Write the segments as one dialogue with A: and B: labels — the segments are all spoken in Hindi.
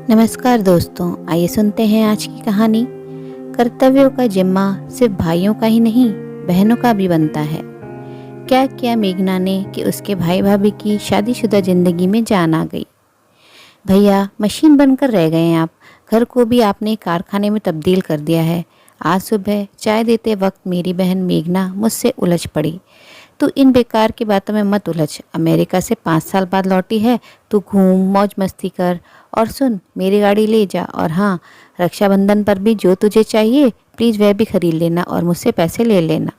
A: नमस्कार दोस्तों, आइए सुनते हैं आज की कहानी। कर्तव्यों का जिम्मा सिर्फ भाइयों का ही नहीं, बहनों का भी बनता है। क्या किया मेघना ने कि उसके भाई भाभी की शादीशुदा जिंदगी में जान आ गई। भैया, मशीन बनकर रह गए हैं आप। घर को भी आपने एक कारखाने में तब्दील कर दिया है। आज सुबह चाय देते वक्त मेरी बहन मेघना मुझसे उलझ पड़ी। तू इन बेकार की बातों में मत उलझ। अमेरिका से 5 साल बाद लौटी है। तू घूम, मौज मस्ती कर और सुन, मेरी गाड़ी ले जा। और हाँ, रक्षाबंधन पर भी जो तुझे चाहिए प्लीज़ वह भी खरीद लेना और मुझसे पैसे ले लेना।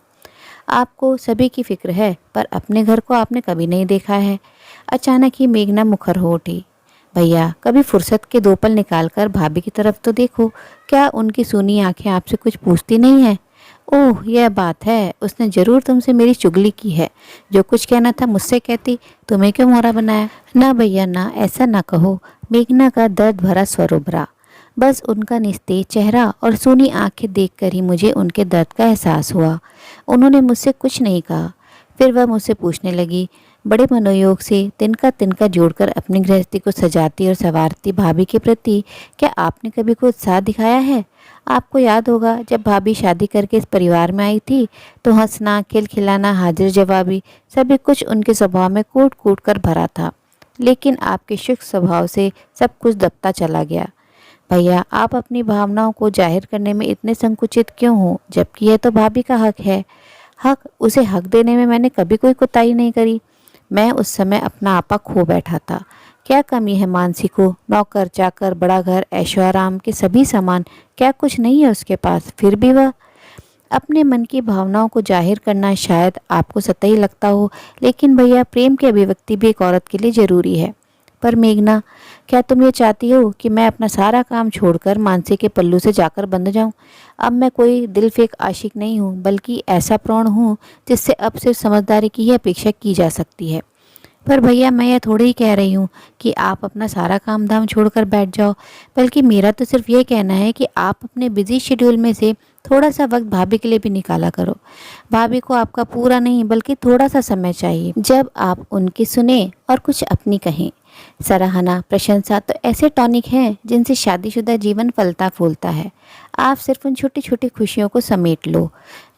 A: आपको सभी की फिक्र है, पर अपने घर को आपने कभी नहीं देखा है। अचानक ही मेघना मुखर हो उठी। भैया, कभी फुर्सत के 2 पल निकाल कर भाभी की तरफ तो देखो। क्या उनकी सूनी आंखें आपसे कुछ पूछती नहीं है? ओह, यह बात है। उसने जरूर तुमसे मेरी चुगली की है। जो कुछ कहना था मुझसे कहती। तुम्हें क्यों मोहरा बनाया? ना भैया ना, ऐसा ना कहो। मेघना का दर्द भरा स्वर उभरा। बस उनका निस्तेज चेहरा और सूनी आंखें देखकर ही मुझे उनके दर्द का एहसास हुआ। उन्होंने मुझसे कुछ नहीं कहा। फिर वह मुझसे पूछने लगी। बड़े मनोयोग से तिनका तिनका जोड़कर अपनी गृहस्थी को सजाती और संवारती भाभी के प्रति क्या आपने कभी कोई उत्साह दिखाया है? आपको याद होगा, जब भाभी शादी करके इस परिवार में आई थी तो हंसना, खिलखिलाना, हाजिर जवाबी सभी कुछ उनके स्वभाव में कूट कूट कर भरा था। लेकिन आपके शुष्क स्वभाव से सब कुछ दबता चला गया। भैया, आप अपनी भावनाओं को जाहिर करने में इतने संकुचित क्यों हो, जबकि यह तो भाभी का हक है। उसे हक देने में मैंने कभी कोई कोताही नहीं करी। मैं उस समय अपना आपा खो बैठा था। क्या कमी है मानसी को? नौकर चाकर, बड़ा घर, ऐशो आराम के सभी सामान, क्या कुछ नहीं है उसके पास? फिर भी वह अपने मन की भावनाओं को जाहिर करना शायद आपको सतही लगता हो, लेकिन भैया, प्रेम की अभिव्यक्ति भी एक औरत के लिए जरूरी है। पर मेघना, क्या तुम ये चाहती हो कि मैं अपना सारा काम छोड़कर मानसी के पल्लू से जाकर बंध जाऊं? अब मैं कोई दिल फेंक आशिक नहीं हूं, बल्कि ऐसा प्राण हूं जिससे अब सिर्फ समझदारी की ही अपेक्षा की जा सकती है। पर भैया, मैं यह थोड़ी ही कह रही हूँ कि आप अपना सारा काम धाम छोड़कर बैठ जाओ, बल्कि मेरा तो सिर्फ ये कहना है कि आप अपने बिजी शेड्यूल में से थोड़ा सा वक्त भाभी के लिए भी निकाला करो। भाभी को आपका पूरा नहीं बल्कि थोड़ा सा समय चाहिए, जब आप उनकी सुने और कुछ अपनी कहें। सराहना, प्रशंसा तो ऐसे टॉनिक हैं जिनसे शादीशुदा जीवन फलता फूलता है। आप सिर्फ उन छोटी छोटी खुशियों को समेट लो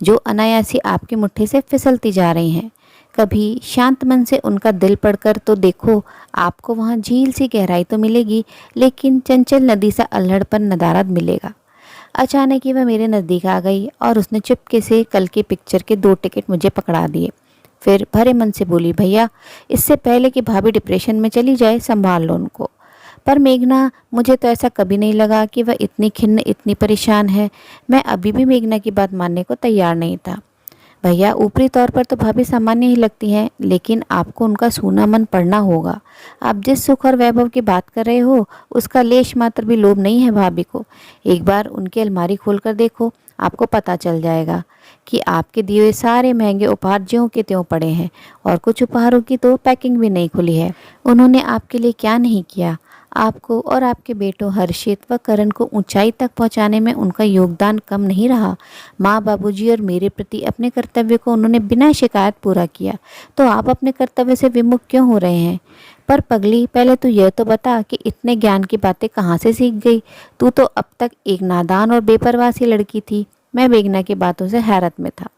A: जो अनायासी आपकी मुट्ठी से फिसलती जा रही हैं। कभी शांत मन से उनका दिल पढ़कर तो देखो, आपको वहाँ झील सी गहराई तो मिलेगी, लेकिन चंचल नदी सा अल्हड़पन नदारद मिलेगा। अचानक ही वह मेरे नज़दीक आ गई और उसने चुपके से कल की पिक्चर के 2 टिकट मुझे पकड़ा दिए। फिर भरे मन से बोली, भैया, इससे पहले कि भाभी डिप्रेशन में चली जाए, संभाल लो उनको। पर मेघना, मुझे तो ऐसा कभी नहीं लगा कि वह इतनी खिन्न, इतनी परेशान है। मैं अभी भी मेघना की बात मानने को तैयार नहीं था। भैया, ऊपरी तौर पर तो भाभी सामान्य ही लगती हैं, लेकिन आपको उनका सूना मन पढ़ना होगा। आप जिस सुख और वैभव की बात कर रहे हो, उसका लेश मात्र भी लोभ नहीं है भाभी को। एक बार उनकी अलमारी खोलकर देखो, आपको पता चल जाएगा कि आपके दिए हुए सारे महंगे उपहार ज्यों के त्यों पड़े हैं, और कुछ उपहारों की तो पैकिंग भी नहीं खुली है। उन्होंने आपके लिए क्या नहीं किया। आपको और आपके बेटों हर्षित व करण को ऊंचाई तक पहुंचाने में उनका योगदान कम नहीं रहा। माँ, बाबूजी और मेरे प्रति अपने कर्तव्य को उन्होंने बिना शिकायत पूरा किया, तो आप अपने कर्तव्य से विमुख क्यों हो रहे हैं? पर पगली, पहले तू यह तो बता कि इतने ज्ञान की बातें कहाँ से सीख गई? तू तो अब तक एक नादान और बेपरवाह सी लड़की थी। मैं मेघना की बातों से हैरत में था।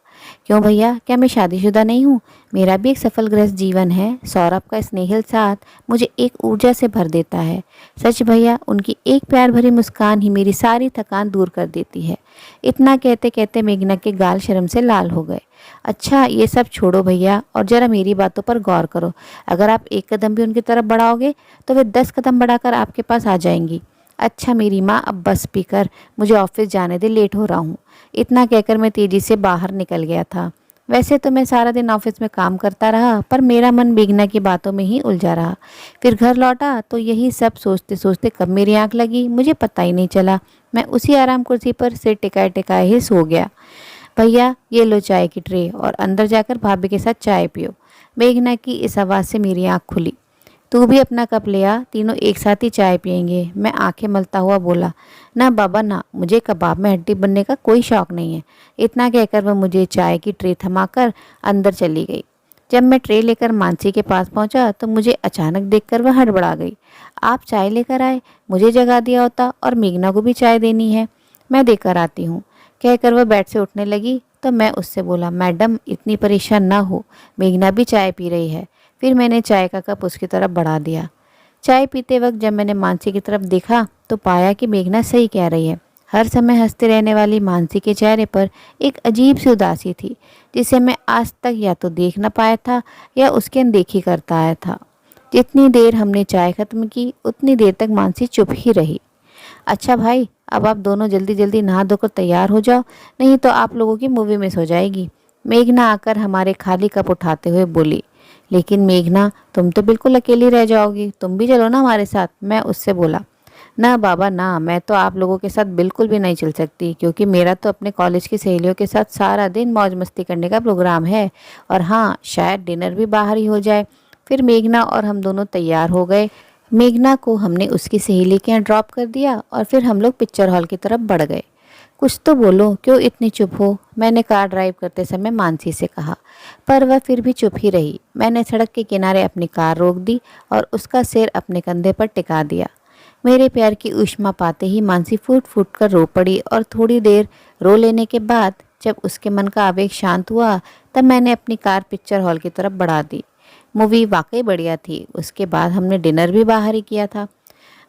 A: क्यों भैया, क्या मैं शादीशुदा नहीं हूँ? मेरा भी एक सफल गृहस्थ जीवन है। सौरभ का स्नेहिल साथ मुझे एक ऊर्जा से भर देता है। सच भैया, उनकी एक प्यार भरी मुस्कान ही मेरी सारी थकान दूर कर देती है। इतना कहते कहते मेघना के गाल शर्म से लाल हो गए। अच्छा, ये सब छोड़ो भैया, और जरा मेरी बातों पर गौर करो। अगर आप एक कदम भी उनकी तरफ बढ़ाओगे तो वे 10 कदम बढ़ाकर आपके पास आ जाएंगी। अच्छा मेरी माँ, अब बस भी कर, मुझे ऑफिस जाने दे, लेट हो रहा हूँ। इतना कहकर मैं तेजी से बाहर निकल गया था। वैसे तो मैं सारा दिन ऑफिस में काम करता रहा, पर मेरा मन मेघना की बातों में ही उलझा रहा। फिर घर लौटा तो यही सब सोचते सोचते कब मेरी आंख लगी मुझे पता ही नहीं चला। मैं उसी आराम कुर्सी पर सिर टिकाए टिकाए ही सो गया। भैया, ये लो चाय की ट्रे, और अंदर जाकर भाभी के साथ चाय पियो। मेघना की इस आवाज़ से मेरी आंख खुली। तू भी अपना कप ले आ, तीनों एक साथ ही चाय पियेंगे। मैं आंखें मलता हुआ बोला, ना बाबा ना, मुझे कबाब में हड्डी बनने का कोई शौक नहीं है। इतना कहकर वह मुझे चाय की ट्रे थमाकर अंदर चली गई। जब मैं ट्रे लेकर मानसी के पास पहुंचा तो मुझे अचानक देखकर वह हड़बड़ा गई। आप चाय लेकर आए, मुझे जगा दिया होता, और मेघना को भी चाय देनी है। मैं देकर आती हूँ, कहकर वह बेड से उठने लगी तो मैं उससे बोला, मैडम इतनी परेशान ना हो, मेघना भी चाय पी रही है। फिर मैंने चाय का कप उसकी तरफ बढ़ा दिया। चाय पीते वक्त जब मैंने मानसी की तरफ देखा तो पाया कि मेघना सही कह रही है। हर समय हंसते रहने वाली मानसी के चेहरे पर एक अजीब सी उदासी थी, जिसे मैं आज तक या तो देख न पाया था या उसकी अनदेखी करता आया था। जितनी देर हमने चाय खत्म की उतनी देर तक मानसी चुप ही रही। अच्छा भाई, अब आप दोनों जल्दी जल्दी नहा धोकर तैयार हो जाओ, नहीं तो आप लोगों की मूवी मिस हो जाएगी। मेघना आकर हमारे खाली कप उठाते हुए बोली। लेकिन मेघना, तुम तो बिल्कुल अकेली रह जाओगी, तुम भी चलो ना हमारे साथ, मैं उससे बोला। ना बाबा ना, मैं तो आप लोगों के साथ बिल्कुल भी नहीं चल सकती, क्योंकि मेरा तो अपने कॉलेज की सहेलियों के साथ सारा दिन मौज मस्ती करने का प्रोग्राम है। और हाँ, शायद डिनर भी बाहर ही हो जाए। फिर मेघना और हम दोनों तैयार हो गए। मेघना को हमने उसकी सहेली के यहाँ ड्रॉप कर दिया और फिर हम लोग पिक्चर हॉल की तरफ बढ़ गए। कुछ तो बोलो, क्यों इतनी चुप हो, मैंने कार ड्राइव करते समय मानसी से कहा, पर वह फिर भी चुप ही रही। मैंने सड़क के किनारे अपनी कार रोक दी और उसका सिर अपने कंधे पर टिका दिया। मेरे प्यार की ऊष्मा पाते ही मानसी फूट फूट कर रो पड़ी और थोड़ी देर रो लेने के बाद जब उसके मन का आवेग शांत हुआ तब मैंने अपनी कार पिक्चर हॉल की तरफ बढ़ा दी। मूवी वाकई बढ़िया थी। उसके बाद हमने डिनर भी बाहर ही किया था।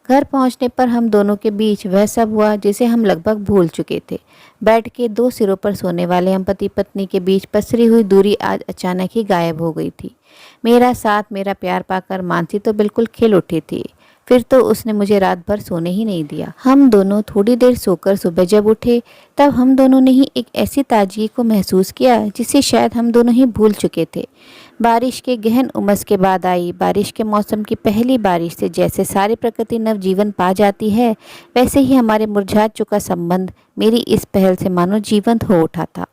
A: घर पहुंचने पर हम दोनों के बीच वह सब हुआ जिसे हम लगभग भूल चुके थे। बेड के दो सिरों पर सोने वाले हम पति पत्नी के बीच पसरी हुई दूरी आज अचानक ही गायब हो गई थी। मेरा साथ, मेरा प्यार पाकर मानसी तो बिल्कुल खिल उठी थी। फिर तो उसने मुझे रात भर सोने ही नहीं दिया। हम दोनों थोड़ी देर सोकर सुबह जब उठे तब हम दोनों ने ही एक ऐसी ताजगी को महसूस किया जिसे शायद हम दोनों ही भूल चुके थे। बारिश के गहन उमस के बाद आई बारिश के मौसम की पहली बारिश से जैसे सारी प्रकृति नवजीवन पा जाती है, वैसे ही हमारे मुरझा चुका संबंध मेरी इस पहल से मानो जीवंत हो उठा था।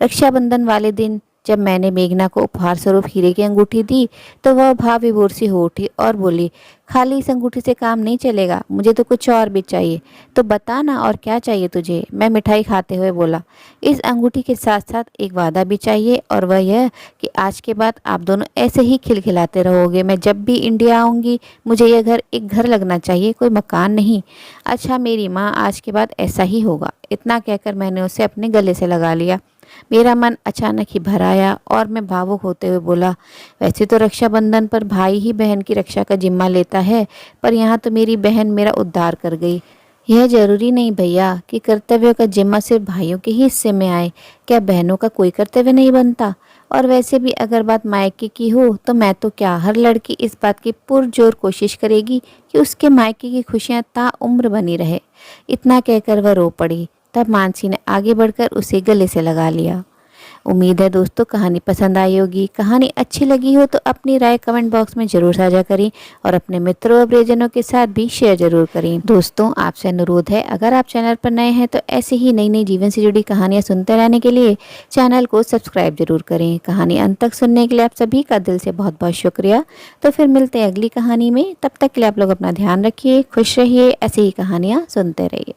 A: रक्षाबंधन वाले दिन जब मैंने मेघना को उपहार स्वरूप हीरे की अंगूठी दी तो वह भाव विभोर सी हो उठी और बोली, खाली इस अंगूठी से काम नहीं चलेगा, मुझे तो कुछ और भी चाहिए। तो बता ना, और क्या चाहिए तुझे? मैं मिठाई खाते हुए बोला। इस अंगूठी के साथ साथ एक वादा भी चाहिए, और वह यह कि आज के बाद आप दोनों ऐसे ही खिलखिलाते रहोगे। मैं जब भी इंडिया आऊँगी मुझे यह घर एक घर लगना चाहिए, कोई मकान नहीं। अच्छा मेरी माँ, आज के बाद ऐसा ही होगा। इतना कहकर मैंने उसे अपने गले से लगा लिया। मेरा मन अचानक ही भर आया और मैं भावुक होते हुए बोला, वैसे तो रक्षाबंधन पर भाई ही बहन की रक्षा का जिम्मा लेता है, पर यहाँ तो मेरी बहन मेरा उद्धार कर गई। यह जरूरी नहीं भैया कि कर्तव्यों का जिम्मा सिर्फ भाइयों के ही हिस्से में आए। क्या बहनों का कोई कर्तव्य नहीं बनता? और वैसे भी अगर बात मायके की हो तो मैं तो क्या, हर लड़की इस बात की पुरजोर कोशिश करेगी कि उसके मायके की खुशियाँ ताउम्र बनी रहे। इतना कहकर वह रो पड़ी। तब मानसी ने आगे बढ़कर उसे गले से लगा लिया। उम्मीद है दोस्तों कहानी पसंद आई होगी। कहानी अच्छी लगी हो तो अपनी राय कमेंट बॉक्स में ज़रूर साझा करें और अपने मित्रों और प्रियजनों के साथ भी शेयर जरूर करें। दोस्तों आपसे अनुरोध है, अगर आप चैनल पर नए हैं तो ऐसे ही नई नई जीवन से जुड़ी कहानियाँ सुनते रहने के लिए चैनल को सब्सक्राइब जरूर करें। कहानी अंत तक सुनने के लिए आप सभी का दिल से बहुत बहुत शुक्रिया। तो फिर मिलते हैं अगली कहानी में। तब तक के लिए आप लोग अपना ध्यान रखिए, खुश रहिए, ऐसी ही कहानियाँ सुनते रहिए।